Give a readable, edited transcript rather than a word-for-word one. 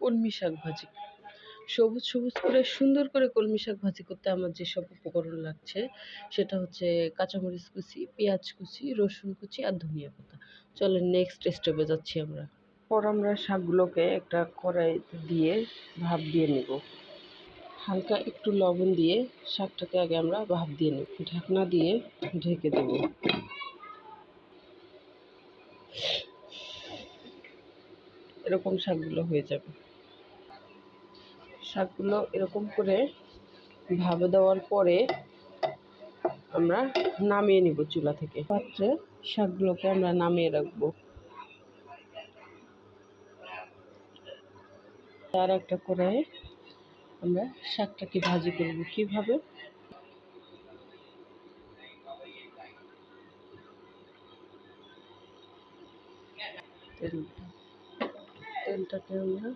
কলমি শাক ভাজি। সবুজ সবুজ করে সুন্দর করে কলমি শাক ভাজি করতে আমার যেসব উপকরণ লাগছে সেটা হচ্ছে কাঁচামরিচ কুচি, পেঁয়াজ কুচি, রসুন কুচি আর ধনিয়া পাতা। চলেন নেক্সট স্টেপে যাচ্ছি আমরা। আমরা শাকগুলোকে একটা কড়াইতে দিয়ে ভাপ দিয়ে নেব। হালকা একটু লবণ দিয়ে শাকটাকে আগে আমরা ভাপ দিয়ে নেব, ঢাকনা দিয়ে ঢেকে দেব। এরকম শাকগুলো হয়ে যাবে। শাকগুলো এরকম করে ভাবে দেওয়ার পরে আমরা নামিয়ে নিব চুলা থেকে। পাত্রে শাকগুলোকে আমরা নামিয়ে রাখবো। তার একটা কড়াইয়ে আমরা শাকটাকে ভাজি করব। কিভাবে? তেলটাকে আমরা